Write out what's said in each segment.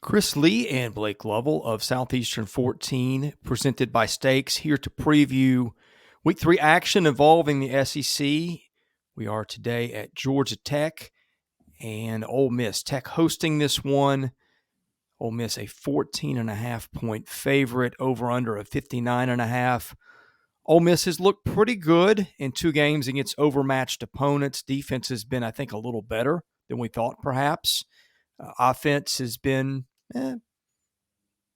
Chris Lee and Blake Lovell of Southeastern 14, presented by Stakes, here to preview Week 3 action involving the SEC. We are today at Georgia Tech and Ole Miss. Tech hosting this one. Ole Miss a 14.5-point favorite, over under a 59.5. Ole Miss has looked pretty good in two games against overmatched opponents. Defense has been, I think, a little better than we thought, perhaps. Offense has been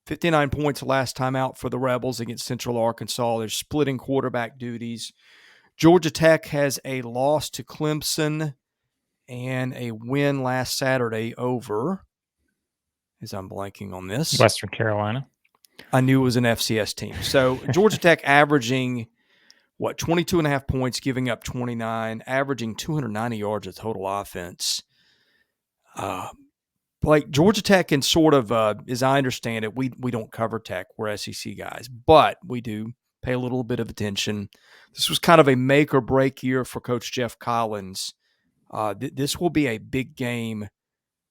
59 points last time out for the Rebels against Central Arkansas. They're splitting quarterback duties. Georgia Tech has a loss to Clemson and a win last Saturday over, as I'm blanking on this, Western Carolina. I knew it was an FCS team. So Georgia Tech averaging, 22.5 points, giving up 29, averaging 290 yards of total offense. Like Georgia Tech and sort of, as I understand it, we don't cover Tech. We're SEC guys, but we do pay a little bit of attention. This was kind of a make or break year for Coach Jeff Collins. This will be a big game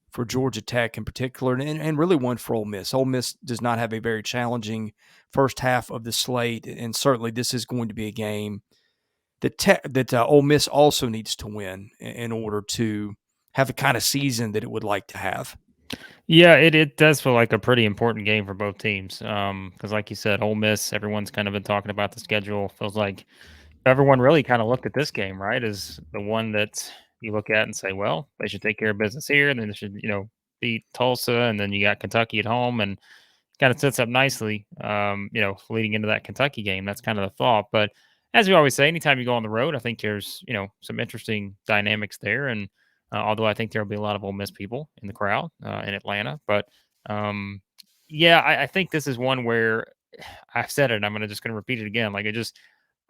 for Georgia Tech in particular, and really one for Ole Miss. Ole Miss does not have a very challenging first half of the slate, and certainly this is going to be a game that Ole Miss also needs to win in order to have the kind of season that it would like to have. Yeah, it does feel like a pretty important game for both teams. Because like you said, Ole Miss, everyone's kind of been talking about the schedule. Feels like everyone really kind of looked at this game, right, as the one that you look at and say, well, they should take care of business here, and then they should, beat Tulsa, and then you got Kentucky at home, and kind of sets up nicely, leading into that Kentucky game. That's kind of the thought. But as we always say, anytime you go on the road, I think there's, some interesting dynamics there. And although I think there'll be a lot of Ole Miss people in the crowd in Atlanta. But I think this is one where I've said it, and I'm just going to repeat it again.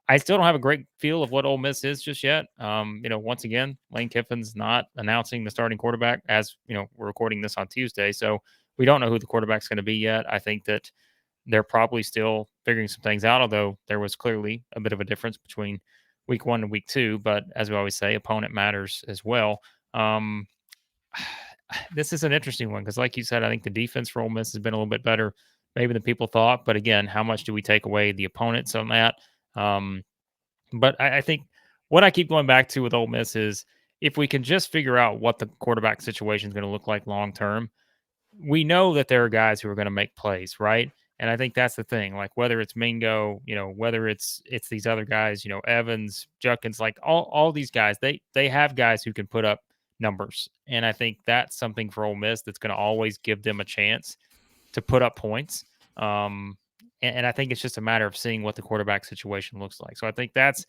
I still don't have a great feel of what Ole Miss is just yet. Once again, Lane Kiffin's not announcing the starting quarterback as, we're recording this on Tuesday. So we don't know who the quarterback's going to be yet. I think that they're probably still figuring some things out, although there was clearly a bit of a difference between week 1 and week 2. But as we always say, opponent matters as well. This is an interesting one because, like you said, I think the defense for Ole Miss has been a little bit better maybe than people thought. But again, how much do we take away the opponents on that? But I think what I keep going back to with Ole Miss is if we can just figure out what the quarterback situation is going to look like long term, we know that there are guys who are going to make plays, right? And I think that's the thing. Like whether it's Mingo, whether it's these other guys, Evans, Juckins, like all these guys, they have guys who can put up numbers. And I think that's something for Ole Miss that's going to always give them a chance to put up points. And I think it's just a matter of seeing what the quarterback situation looks like. So I think that's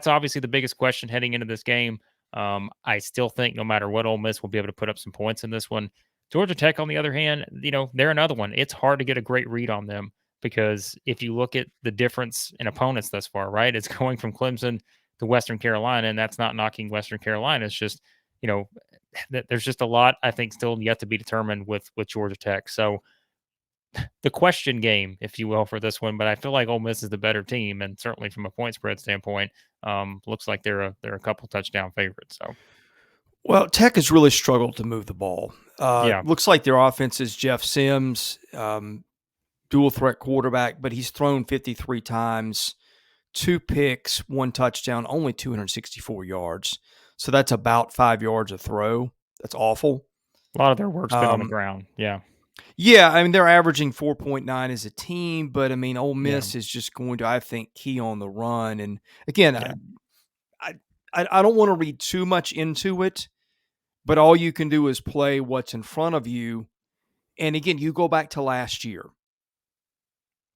obviously the biggest question heading into this game. I still think no matter what, Ole Miss will be able to put up some points in this one. Georgia Tech, on the other hand, they're another one. It's hard to get a great read on them because if you look at the difference in opponents thus far, right, it's going from Clemson to Western Carolina, and that's not knocking Western Carolina. It's just, there's just a lot, I think, still yet to be determined with Georgia Tech. So the question game, if you will, for this one, but I feel like Ole Miss is the better team, and certainly from a point spread standpoint, looks like they're a couple touchdown favorites. So, Well, Tech has really struggled to move the ball. yeah, Looks like their offense is Jeff Sims, dual threat quarterback, but he's thrown 53 times, 2 picks, 1 touchdown, only 264 yards. So that's about 5 yards a throw. That's awful. a lot of their work's been on the ground. Yeah. Yeah, I mean, they're averaging 4.9 as a team, but I mean, Ole Yeah. Miss is just going to, I think, key on the run. And again, Yeah. I don't want to read too much into it, but all you can do is play what's in front of you. And again, you go back to last year.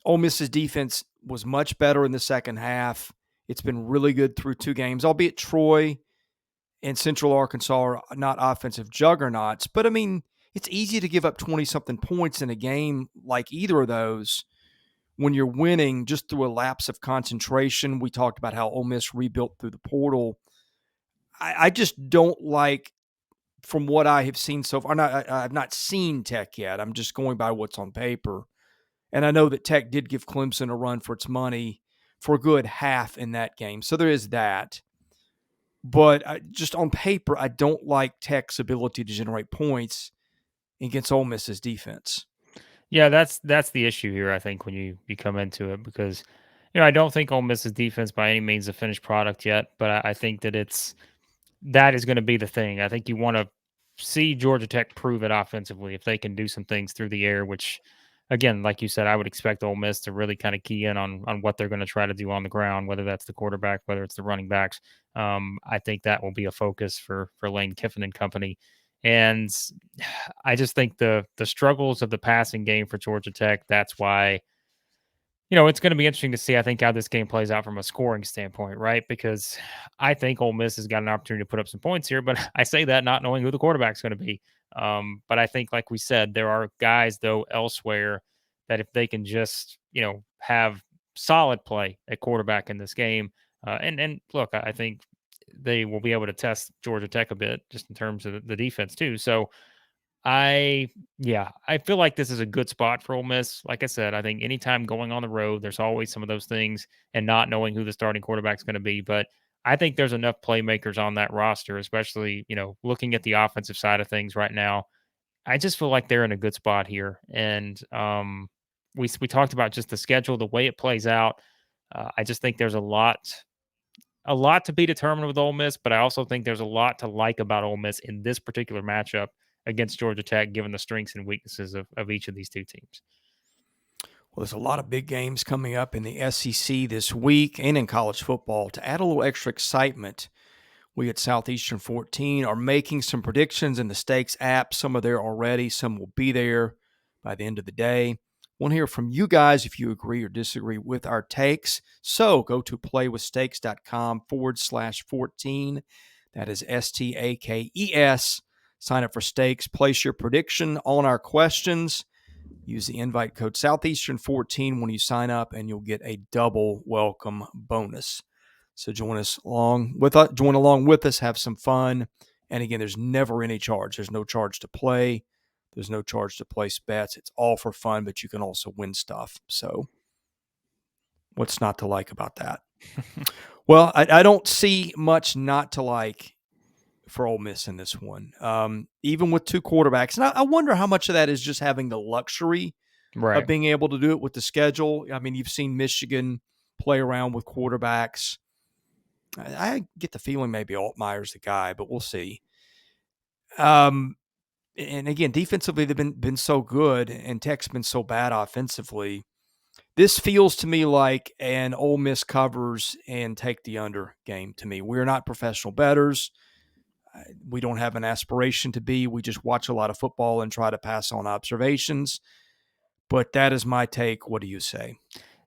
Ole Miss's defense was much better in the second half. It's been really good through 2 games, albeit Troy and Central Arkansas are not offensive juggernauts. But I mean, it's easy to give up 20-something points in a game like either of those when you're winning just through a lapse of concentration. We talked about how Ole Miss rebuilt through the portal. I just don't like, from what I have seen so far, I've not seen Tech yet. I'm just going by what's on paper. And I know that Tech did give Clemson a run for its money for a good half in that game. So there is that. But just on paper, I don't like Tech's ability to generate points. against Ole Miss's defense. Yeah, that's the issue here, I think, when you come into it because, I don't think Ole Miss's defense by any means a finished product yet, but I think that that is gonna be the thing. I think you wanna see Georgia Tech prove it offensively if they can do some things through the air, which, again, like you said, I would expect Ole Miss to really kinda key in on what they're gonna try to do on the ground, whether that's the quarterback, whether it's the running backs. I think that will be a focus for Lane Kiffin and company. And I just think the struggles of the passing game for Georgia Tech, that's why it's going to be interesting to see, I think, how this game plays out from a scoring standpoint, right? Because I think Ole Miss has got an opportunity to put up some points here, but I say that not knowing who the quarterback's going to be. But I think, like we said, there are guys, though, elsewhere that if they can just, have solid play at quarterback in this game, and look, I think they will be able to test Georgia Tech a bit just in terms of the defense, too. So, I feel like this is a good spot for Ole Miss. Like I said, I think anytime going on the road, there's always some of those things and not knowing who the starting quarterback is going to be. But I think there's enough playmakers on that roster, especially, looking at the offensive side of things right now. I just feel like they're in a good spot here. And we talked about just the schedule, the way it plays out. I just think there's a lot to be determined with Ole Miss, but I also think there's a lot to like about Ole Miss in this particular matchup against Georgia Tech, given the strengths and weaknesses of each of these two teams. Well, there's a lot of big games coming up in the SEC this week and in college football. To add a little extra excitement, we at Southeastern 14 are making some predictions in the Stakes app. Some are there already. Some will be there by the end of the day. Want to hear from you guys if you agree or disagree with our takes. So go to playwithstakes.com/14. That is STAKES. Sign up for Stakes. Place your prediction on our questions. Use the invite code Southeastern14 when you sign up, and you'll get a double welcome bonus. So join along with us, have some fun. And again, there's never any charge. There's no charge to play. There's no charge to place bets. It's all for fun, but you can also win stuff. So what's not to like about that? Well, I don't see much not to like for Ole Miss in this one, even with two quarterbacks. And I wonder how much of that is just having the luxury Right. of being able to do it with the schedule. I mean, you've seen Michigan play around with quarterbacks. I get the feeling maybe Altmaier's the guy, but we'll see. And again, defensively, they've been so good, and Tech's been so bad offensively. This feels to me like an Ole Miss covers and take the under game to me. We're not professional bettors. We don't have an aspiration to be. We just watch a lot of football and try to pass on observations. But that is my take. What do you say?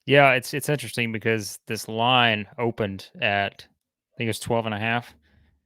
Yeah, it's interesting because this line opened at, I think it was 12 and a half.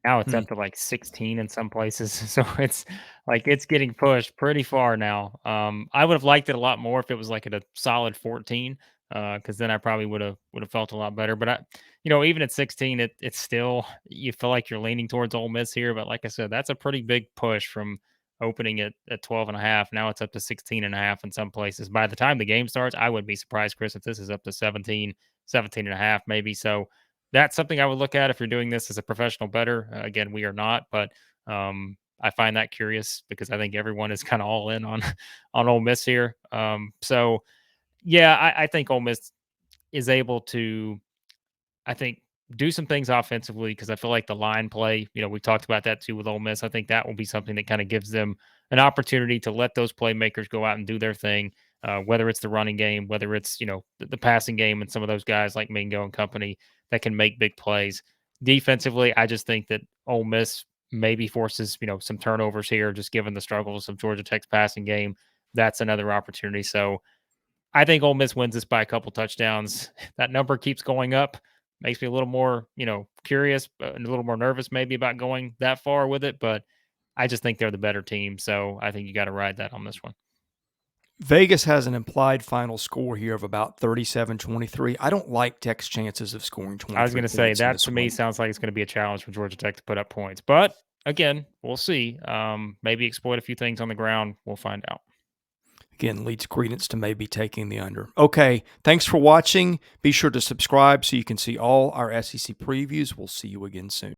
Now it's Hmm. up to like 16 in some places. So it's like it's getting pushed pretty far now. I would have liked it a lot more if it was like at a solid 14, because then I probably would have felt a lot better. But even at 16, it's still, you feel like you're leaning towards Ole Miss here. But like I said, that's a pretty big push from opening at 12 and a half. Now it's up to 16 and a half in some places. By the time the game starts, I wouldn't be surprised, Chris, if this is up to 17 and a half maybe. So that's something I would look at if you're doing this as a professional bettor. Again, we are not, but I find that curious because I think everyone is kind of all in on on Ole Miss here. So yeah, I think Ole Miss is able to, I think, do some things offensively because I feel like the line play, we've talked about that too with Ole Miss. I think that will be something that kind of gives them an opportunity to let those playmakers go out and do their thing, whether it's the running game, whether it's, the passing game and some of those guys like Mingo and company that can make big plays. Defensively, I just think that Ole Miss maybe forces, some turnovers here, just given the struggles of Georgia Tech's passing game. That's another opportunity. So I think Ole Miss wins this by a couple touchdowns. That number keeps going up. Makes me a little more, curious and a little more nervous maybe about going that far with it. But I just think they're the better team. So I think you got to ride that on this one. Vegas has an implied final score here of about 37-23. I don't like Tech's chances of scoring I was going 23 to say points in that this to me one. sounds like it's going to be a challenge for Georgia Tech to put up points. But again, we'll see. Maybe exploit a few things on the ground. We'll find out. Again, leads credence to maybe taking the under. Okay, thanks for watching. Be sure to subscribe so you can see all our SEC previews. We'll see you again soon.